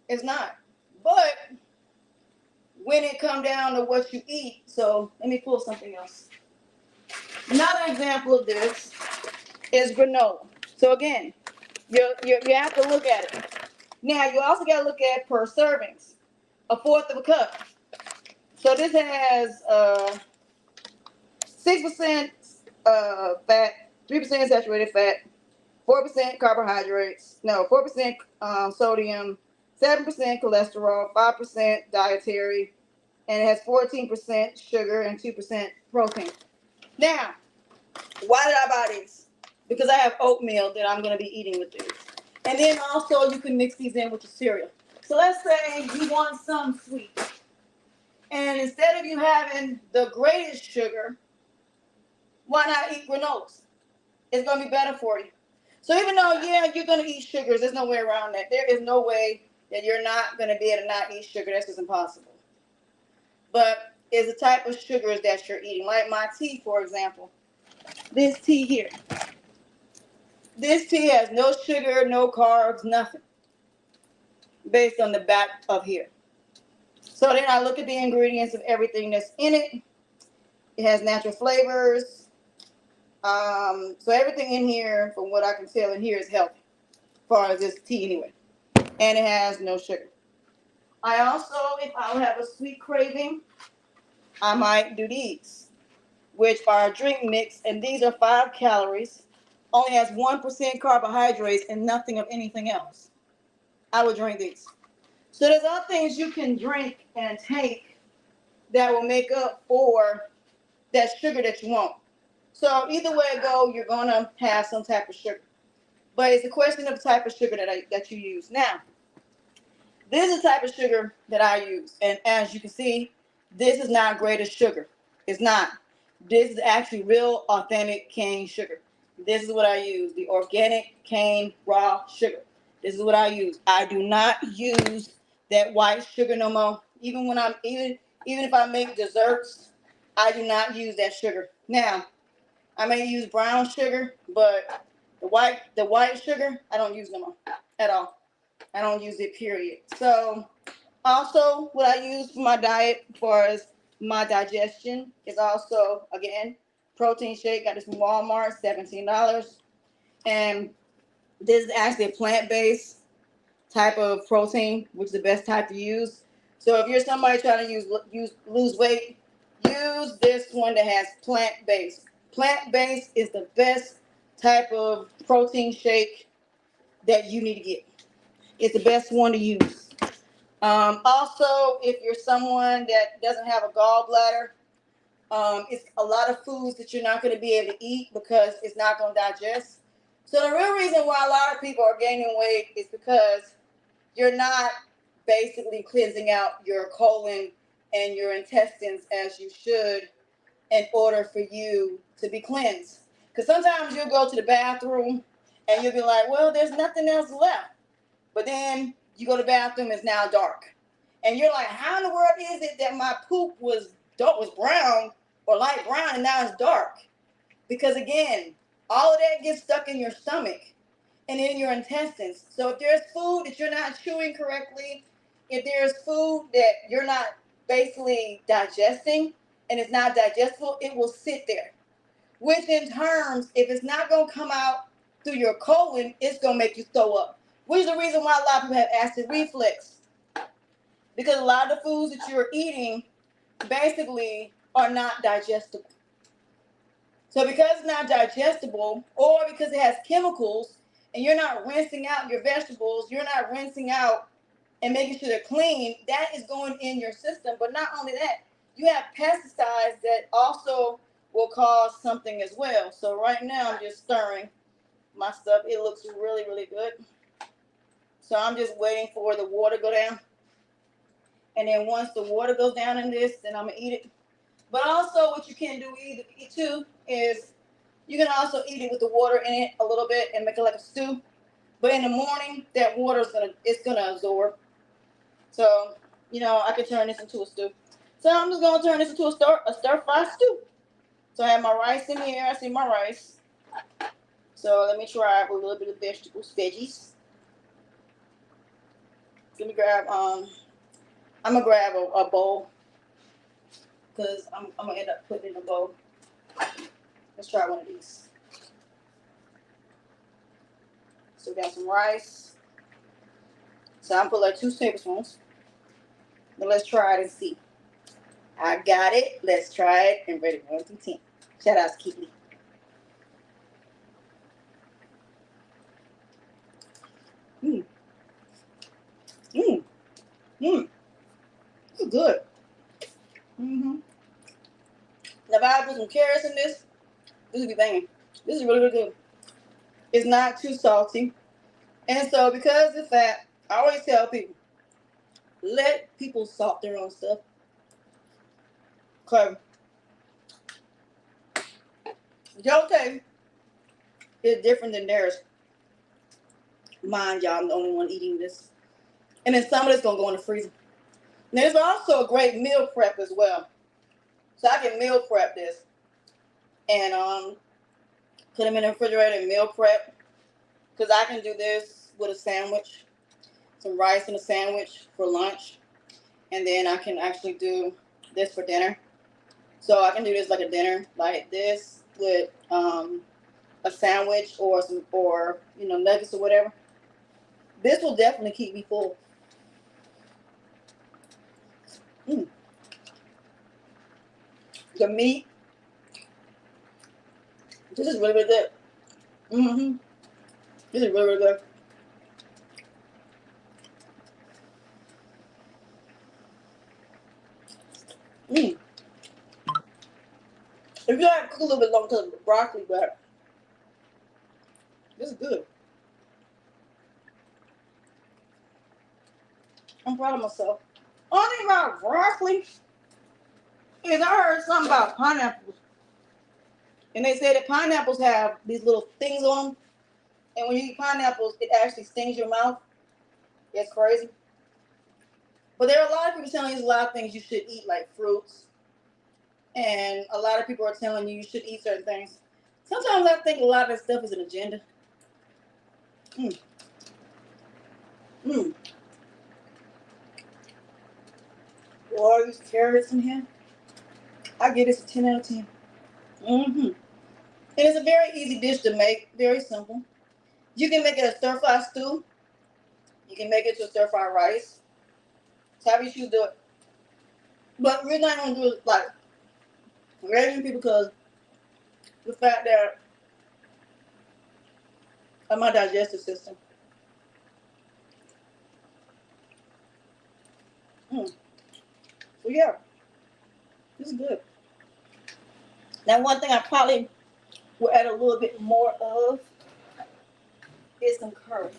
it's not. But when it comes down to what you eat, so let me pull something else. Another example of this is granola. So again, you have to look at it. Now you also got to look at per servings, 1/4 of a cup. So this has 6% fat, 3% saturated fat, 4% carbohydrates, 4% sodium, 7% cholesterol, 5% dietary, and it has 14% sugar and 2% protein. Now, why did I buy these? because I have oatmeal that I'm going to be eating with this. And then also you can mix these in with your cereal. So let's say you want some sweet. And instead of you having the greatest sugar, why not eat granolas? It's going to be better for you. So even though, yeah, you're going to eat sugars, there's no way around that. There is no way that you're not going to be able to not eat sugar. That's just impossible. But it's the type of sugars that you're eating. Like my tea, for example. This tea here. This tea has no sugar, no carbs, nothing. Based on the back of here. So then I look at the ingredients of everything that's in it. It has natural flavors. So everything in here, from what I can tell in here, is healthy. As far as this tea anyway. And it has no sugar. I also, if I would have a sweet craving, I might do these, which are a drink mix, and these are 5 calories, only has 1% carbohydrates and nothing of anything else. I would drink these. So there's other things you can drink and take that will make up for that sugar that you want. So either way it go, you're gonna have some type of sugar. But it's a question of the type of sugar that you use. Now, this is the type of sugar that I use. And as you can see, this is not grated sugar. It's not. This is actually real, authentic cane sugar. This is what I use, the organic cane raw sugar. This is what I use. I do not use that white sugar no more. Even when even if I make desserts, I do not use that sugar. Now, I may use brown sugar, but the white sugar, I don't use no more at all. I don't use it, period. So also what I use for my diet as far as my digestion is also, again, protein shake. Got this from Walmart, $17. And this is actually a plant-based type of protein, which is the best type to use. So if you're somebody trying to lose weight, use this one that has plant-based. Plant-based is the best type of protein shake that you need to get. It's the best one to use. Also, if you're someone that doesn't have a gallbladder, it's a lot of foods that you're not going to be able to eat because it's not going to digest. So the real reason why a lot of people are gaining weight is because you're not basically cleansing out your colon and your intestines as you should in order for you to be cleansed. Because sometimes you'll go to the bathroom and you'll be like, well, there's nothing else left. But then you go to the bathroom, it's now dark. And you're like, how in the world is it that my poop was brown or light brown and now it's dark? Because again, all of that gets stuck in your stomach and in your intestines. So if there's food that you're not chewing correctly, if there's food that you're not basically digesting and it's not digestible, it will sit there. Which in terms, if it's not going to come out through your colon, it's going to make you throw up. Which is the reason why a lot of people have acid reflux. Because a lot of the foods that you're eating basically are not digestible. So because it's not digestible, or because it has chemicals, and you're not rinsing out your vegetables, you're not rinsing out and making sure they're clean, that is going in your system. But not only that, you have pesticides that also will cause something as well. So right now I'm just stirring my stuff. It looks really, really good. So I'm just waiting for the water to go down. And then once the water goes down in this, then I'm going to eat it. But also what you can do too is you can also eat it with the water in it a little bit and make it like a stew. But in the morning, that water is gonna absorb. So, I can turn this into a stew. So I'm just gonna turn this into a stir fry stew. So I have my rice in here. I see my rice. So let me try with a little bit of veggies. Let me grab I'm gonna grab a bowl because I'm gonna end up putting it in a bowl. Let's try one of these. So we got some rice. So I'm put like 2 tablespoons. But let's try it and see. I got it. Let's try it and ready 1 through 10. Shout out to Keely. Mmm. Mmm. Mmm. This is good. Mm-hmm. Now if I put some carrots in this would be banging. This is really, really good. It's not too salty. And so because of that, I always tell people, let people salt their own stuff. Cause your taste is different than theirs. Mind y'all, I'm the only one eating this. And then some of this gonna go in the freezer. And there's also a great meal prep as well. So I can meal prep this and put them in the refrigerator and meal prep. Because I can do this with a sandwich, some rice and a sandwich for lunch. And then I can actually do this for dinner. So I can do this like a dinner, like this with a sandwich or some nuggets or whatever. This will definitely keep me full. The meat, this is really, really good. This is really, really good. If you have to cook a little bit longer because of the broccoli, but this is good. I'm proud of myself. Only thing about broccoli is I heard something about pineapples. And they say that pineapples have these little things on them. And when you eat pineapples, it actually stings your mouth. It's crazy. But there are a lot of people telling you a lot of things you should eat, like fruits. And a lot of people are telling you should eat certain things. Sometimes I think a lot of that stuff is an agenda. All these carrots in here. I give this a 10 out of 10. And it's a very easy dish to make. Very simple. You can make it a stir-fry stew. You can make it to a stir-fry rice. It's how you should do it. But we're not going to do it like regular people because the fact that of my digestive system. So yeah, this is good. Now one thing I probably will add a little bit more of is some curry.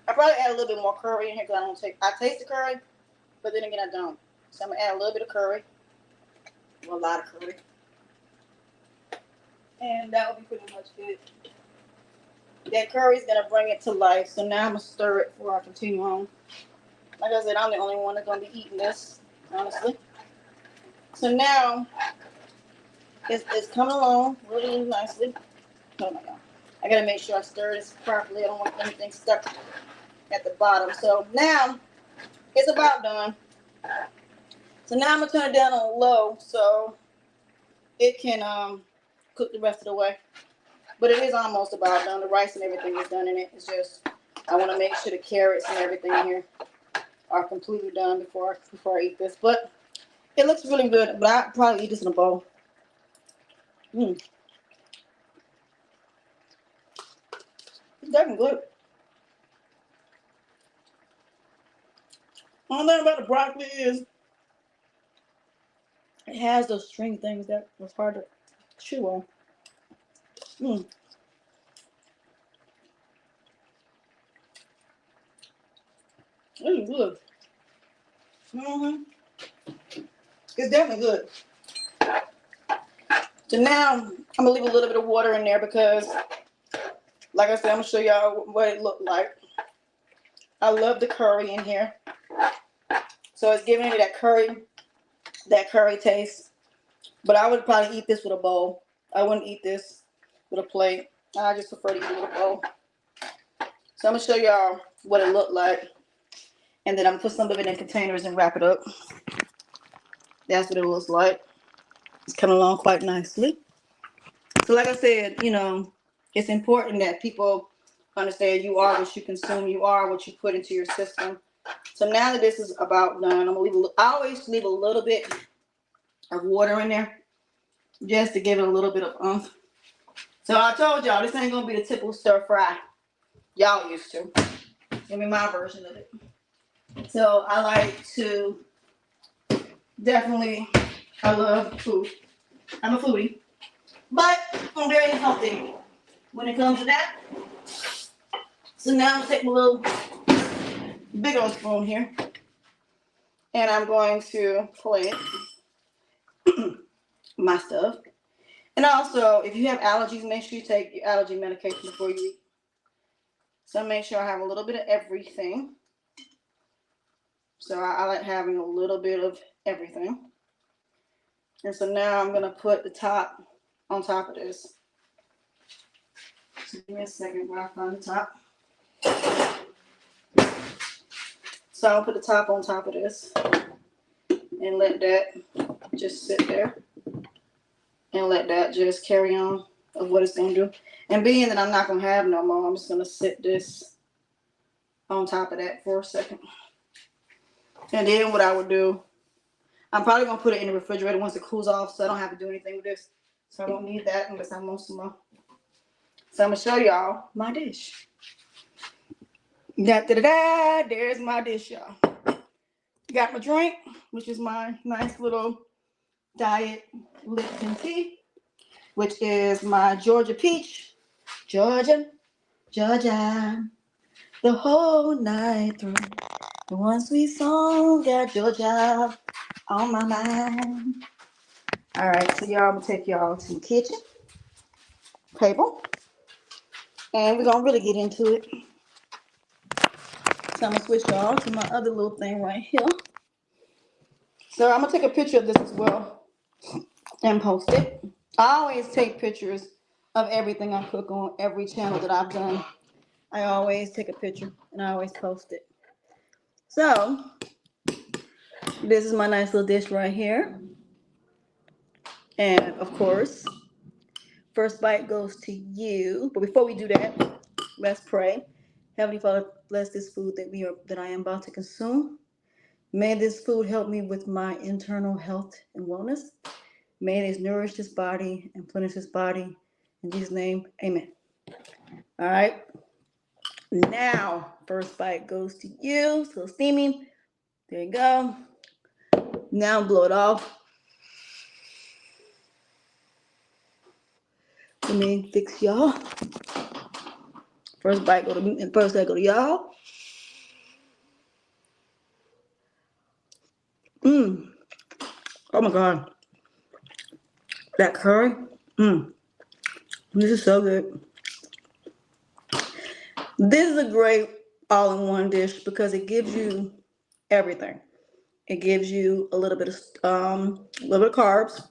I probably add a little bit more curry in here because I taste the curry, but then again I don't. So I'm gonna add a little bit of curry, a lot of curry, and that will be pretty much good. That curry is gonna bring it to life. So now I'm gonna stir it before I continue on. Like I said, I'm the only one that's gonna be eating this, honestly. So now it's coming along really, really nicely. Oh my god. I gotta make sure I stir this properly. I don't want anything stuck at the bottom. So now it's about done. So now I'm gonna turn it down on low so it can cook the rest of the way. But it is almost about done. The rice and everything is done in it. It's just I want to make sure the carrots and everything in here are completely done before I eat this. But it looks really good. But I'll probably eat this in a bowl. It's definitely good. One thing about the broccoli is it has those string things that was hard to chew on. This is good. It's definitely good. So now I'm gonna leave a little bit of water in there because, like I said, I'm gonna show y'all what it looked like. I love the curry in here, so it's giving me that curry taste. But I would probably eat this with a bowl. I wouldn't eat this with a plate. I just prefer to eat it with a bowl. So I'm gonna show y'all what it looked like, and then I'm gonna put some of it in containers and wrap it up. That's what it looks like. It's coming along quite nicely. So like I said, it's important that people understand you are what you consume. You are what you put into your system. So now that this is about done, I'm going to I always leave a little bit of water in there just to give it a little bit of oomph. So I told y'all, this ain't going to be the typical stir fry y'all used to. Give me my version of it. So I like to I love food. I'm a foodie. But I'm very healthy. when it comes to that. So now I'm taking a little big old spoon here, and I'm going to plate my stuff. And also, if you have allergies, make sure you take your allergy medication before you eat. So make sure I have a little bit of everything. So I like having a little bit of everything. And so now I'm going to put the top on top of this. So give me a second while I find the top. So I'll put the top on top of this and let that just sit there and let that just carry on of what it's going to do. And being that I'm not going to have no more, I'm just going to sit this on top of that for a second. And then what I would do, I'm probably going to put it in the refrigerator once it cools off so I don't have to do anything with this. So I don't need that unless I want some more. So I'm going to show y'all my dish. Da-da-da-da, there's my dish, y'all. Got my drink, which is my nice little diet Lipton tea, which is my Georgia peach. Georgia, the whole night through. The one sweet song got Georgia on my mind. All right, so y'all, I'm gonna take y'all to the kitchen table, and we're gonna really get into it. So I'm gonna switch y'all to my other little thing right here. So I'm gonna take a picture of this as well and post it. I always take pictures of everything I cook on every channel that I've done. I always take a picture and I always post it. So this is my nice little dish right here. And of course, first bite goes to you. But before we do that, let's pray. Heavenly Father, bless this food that I am about to consume. May this food help me with my internal health and wellness. May it nourish this body and plenish this body. In Jesus' name, amen. All right. Now, first bite goes to you. So steaming. There you go. Now blow it off. Let me fix y'all. First bite go to me, and first I go to y'all. Oh my God. That curry. This is so good. This is a great all-in-one dish because it gives you everything. It gives you a little bit of carbs.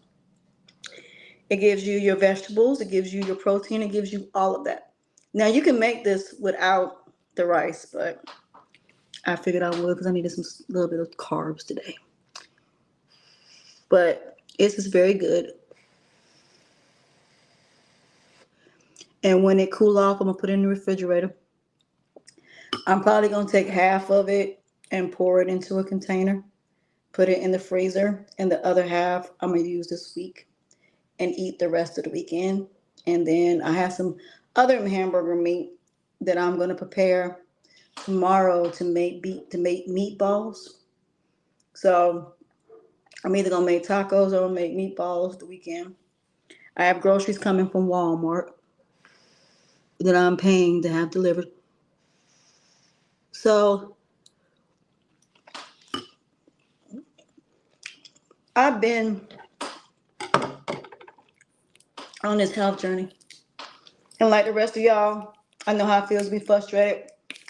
It gives you your vegetables. It gives you your protein. It gives you all of that. Now you can make this without the rice, but I figured I would because I needed some little bit of carbs today. But it's just very good. And when it cool off, I'm gonna put it in the refrigerator. I'm probably gonna take half of it and pour it into a container, put it in the freezer, and the other half I'm gonna use this week and eat the rest of the weekend. And then I have some other hamburger meat that I'm gonna prepare tomorrow to make meatballs. So I'm either gonna make tacos or make meatballs the weekend. I have groceries coming from Walmart that I'm paying to have delivered. So I've been on this health journey. And like the rest of y'all, I know how it feels to be frustrated,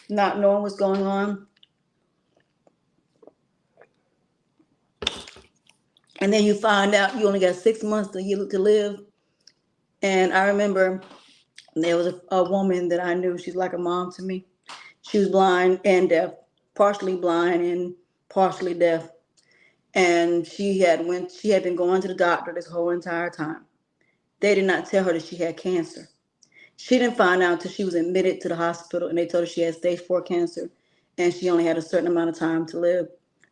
not knowing what's going on. And then you find out you only got 6 months to live. And I remember there was a woman that I knew. She's like a mom to me. She was blind and deaf, partially blind and partially deaf. And she had been going to the doctor this whole entire time. They did not tell her that she had cancer. She didn't find out until she was admitted to the hospital, and they told her she had stage 4 cancer, and she only had a certain amount of time to live.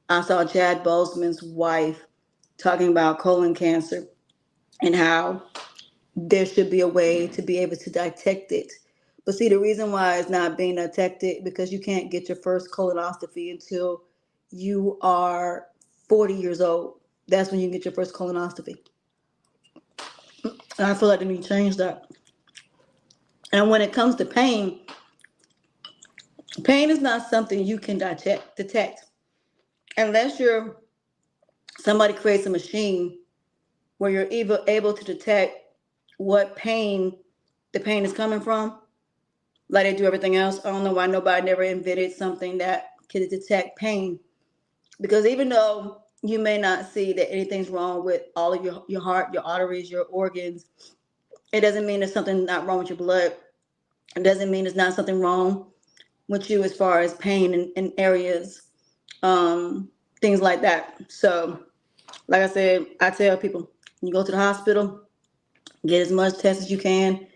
I saw Chad Boseman's wife talking about colon cancer and how there should be a way to be able to detect it. But see, the reason why it's not being detected because you can't get your first colonoscopy until you are 40 years old. That's when you get your first colonoscopy. And I feel like they need to change that. And when it comes to pain, pain is not something you can detect unless somebody creates a machine where you're able to detect what the pain is coming from, like they do everything else. I don't know why nobody never invented something that can detect pain. Because even though you may not see that anything's wrong with all of your heart, your arteries, your organs, it doesn't mean there's something not wrong with your blood. It doesn't mean there's not something wrong with you as far as pain in areas, um, things like that. So, like I said, I tell people, you go to the hospital, get as much tests as you can.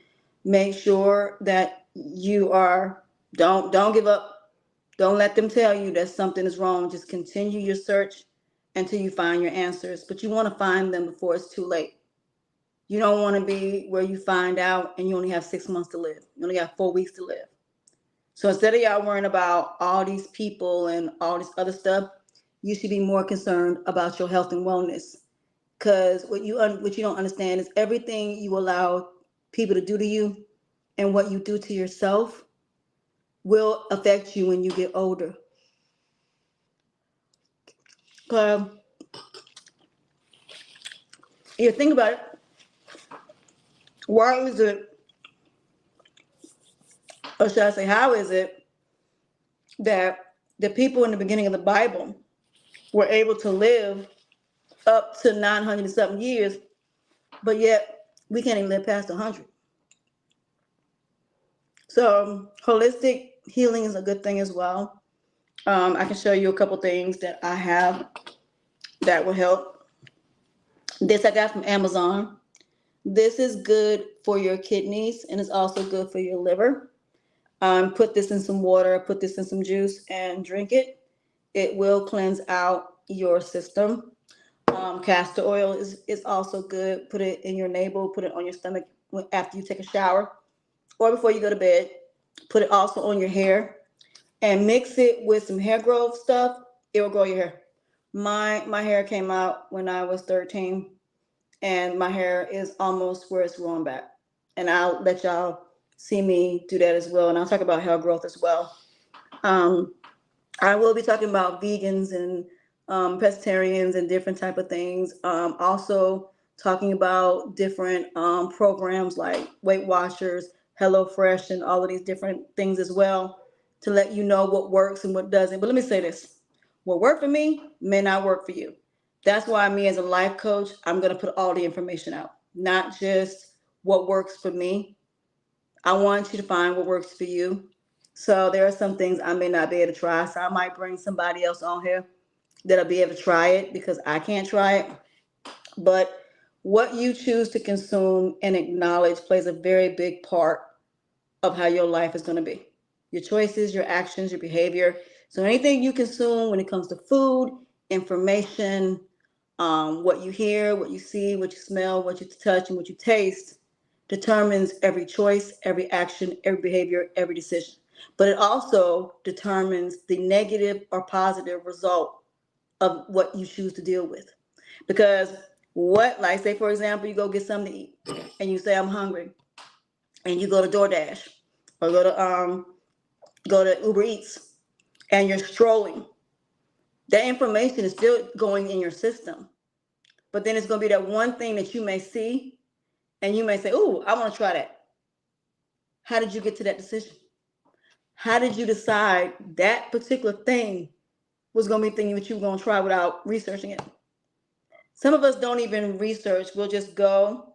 Make sure that you are don't give up. Don't let them tell you that something is wrong. Just continue your search until you find your answers. But you want to find them before it's too late. You don't want to be where you find out and you only have 6 months to live. You only have 4 weeks to live. So instead of y'all worrying about all these people and all this other stuff, you should be more concerned about your health and wellness. Because what you don't understand is everything you allow people to do to you and what you do to yourself will affect you when you get older. You think about it. Why is it, or should I say, how is it that the people in the beginning of the Bible were able to live up to 900 and something years, but yet we can't even live past 100? So holistic healing is a good thing as well. I can show you a couple things that I have that will help. This I got from Amazon. This is good for your kidneys and it's also good for your liver. Put this in some water, put this in some juice and drink it. It will cleanse out your system. Castor oil is also good. Put it in your navel, put it on your stomach after you take a shower or before you go to bed. Put it also on your hair and mix it with some hair growth stuff. It will grow your hair. My hair came out when I was 13 and my hair is almost where it's growing back. And I'll let y'all see me do that as well. And I'll talk about hair growth as well. I will be talking about vegans and pescatarians and different type of things. Also talking about different programs like Weight Watchers, HelloFresh, and all of these different things as well to let you know what works and what doesn't. But let me say this. What worked for me may not work for you. That's why me as a life coach, I'm going to put all the information out, not just what works for me. I want you to find what works for you. So there are some things I may not be able to try. So I might bring somebody else on here that'll be able to try it because I can't try it. But what you choose to consume and acknowledge plays a very big part of how your life is going to be. Your choices, your actions, your behavior. So anything you consume when it comes to food, information, what you hear, what you see, what you smell, what you touch, and what you taste determines every choice, every action, every behavior, every decision. But it also determines the negative or positive result of what you choose to deal with. Because like say for example, you go get something to eat and you say I'm hungry and you go to DoorDash or go to Uber Eats and you're strolling. That information is still going in your system. But then it's going to be that one thing that you may see and you may say, "Ooh, I want to try that." How did you get to that decision? How did you decide that particular thing was going to be the thing that you were going to try without researching it? Some of us don't even research. We'll just go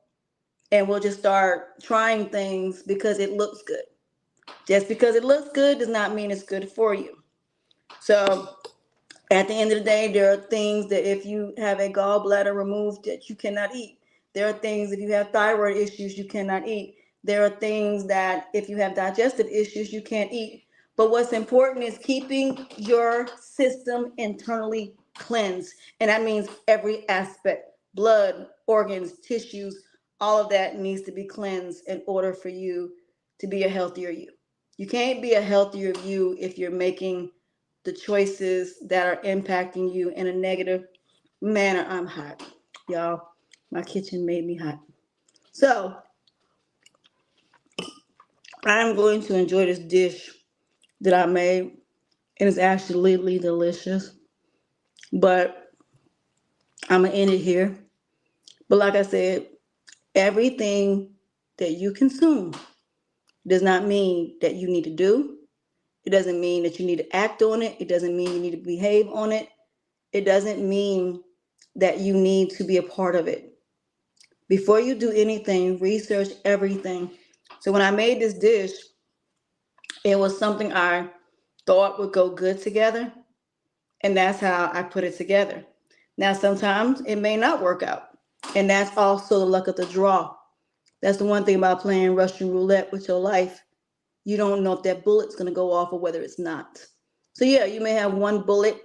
and we'll just start trying things because it looks good. Just because it looks good does not mean it's good for you. So at the end of the day, there are things that if you have a gallbladder removed that you cannot eat. There are things if you have thyroid issues you cannot eat. There are things that if you have digestive issues you can't eat. But what's important is keeping your system internally cleansed. And that means every aspect, blood, organs, tissues, all of that needs to be cleansed in order for you to be a healthier you. You can't be a healthier you if you're making the choices that are impacting you in a negative manner. I'm hot, y'all. My kitchen made me hot. So I'm going to enjoy this dish that I made, and it's absolutely delicious. But I'm gonna end it here. But like I said, everything that you consume does not mean that you need to do. It doesn't mean that you need to act on it. It doesn't mean you need to behave on it. It doesn't mean that you need to be a part of it. Before you do anything, research everything. So when I made this dish, it was something I thought would go good together, and that's how I put it together. Now, sometimes it may not work out, and that's also the luck of the draw. That's the one thing about playing Russian roulette with your life. You don't know if that bullet's going to go off or whether it's not. So, yeah, you may have one bullet,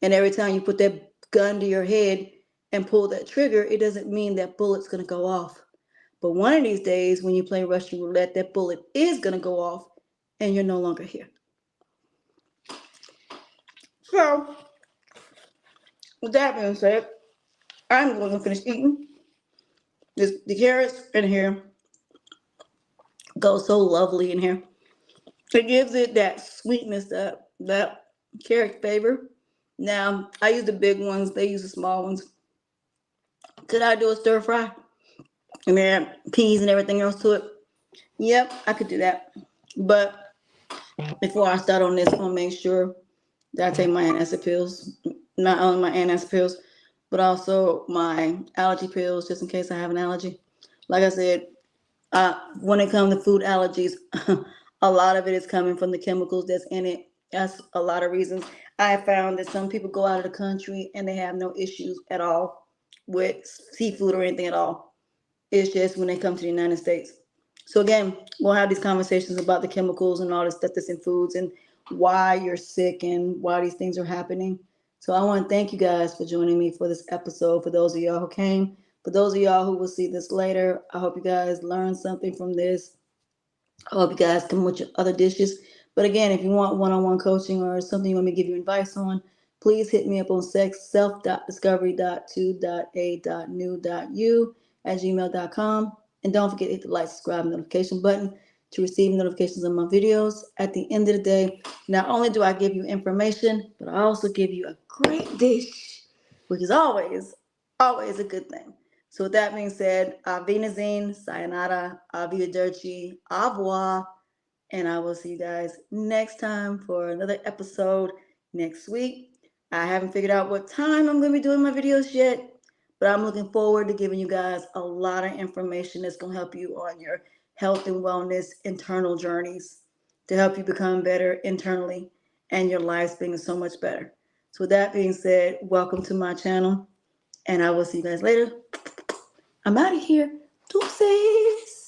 and every time you put that gun to your head and pull that trigger, it doesn't mean that bullet's going to go off. But one of these days, when you play Russian roulette, that bullet is going to go off, and you're no longer here. So, with that being said, I'm going to finish eating. The carrots in here go so lovely in here. It gives it that sweetness, that carrot flavor. Now, I use the big ones. They use the small ones. Could I do a stir fry and add peas and everything else to it? Yep, I could do that. But before I start on this, I'm going to make sure that I take my antacid pills. Not only my antacid pills, but also my allergy pills, just in case I have an allergy. Like I said, when it comes to food allergies, a lot of it is coming from the chemicals that's in it. That's a lot of reasons. I have found that some people go out of the country and they have no issues at all with seafood or anything at all. It's just when they come to the United States. So again, we'll have these conversations about the chemicals and all the stuff that's in foods and why you're sick and why these things are happening. So I want to thank you guys for joining me for this episode. For those of y'all who came, for those of y'all who will see this later, I hope you guys learned something from this. I hope you guys come with your other dishes. But again, if you want one-on-one coaching or something you want me to give you advice on, please hit me up on self.discovery.2.a.new.u@gmail.com. And don't forget to hit the like, subscribe, and notification button to receive notifications of my videos. At the end of the day, not only do I give you information, but I also give you a great dish, which is always a good thing. So with that being said, Avinazine, sayonara, arrivederci, au revoir, and I will see you guys next time for another episode next week. I haven't figured out what time I'm going to be doing my videos yet, but I'm looking forward to giving you guys a lot of information that's going to help you on your health and wellness internal journeys to help you become better internally and your lives being so much better. So with that being said, welcome to my channel, and I will see you guys later. I'm out of here. Deuces.